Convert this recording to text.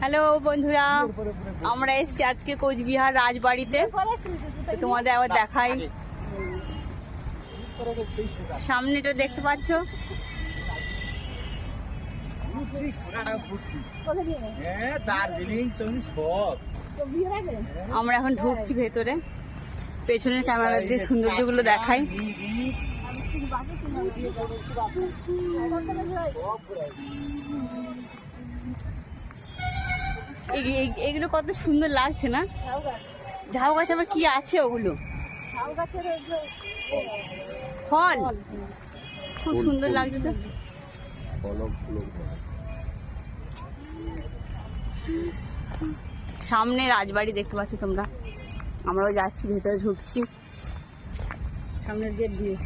Hello বন্ধুরা, আমরা এসেছি আজকে কোচবিহার রাজবাড়িতে। তোমাদের আবার দেখাই, সামনেটা দেখতে পাচ্ছ। আমরা এখন ঢুকছি ভেতরে, পেছনের ক্যামেরা দিয়ে সৌন্দর্যগুলো দেখাই। এগুলো কত সুন্দর লাগছে না? ঝাউ গাছ আবার কি আছে ওগুলো? ফল, খুব সুন্দর লাগছে তো। সামনে রাজবাড়ি দেখতে পাচ্ছ তোমরা। আমরাও যাচ্ছি, ভেতরে ঢুকছি সামনের গেট দিয়ে।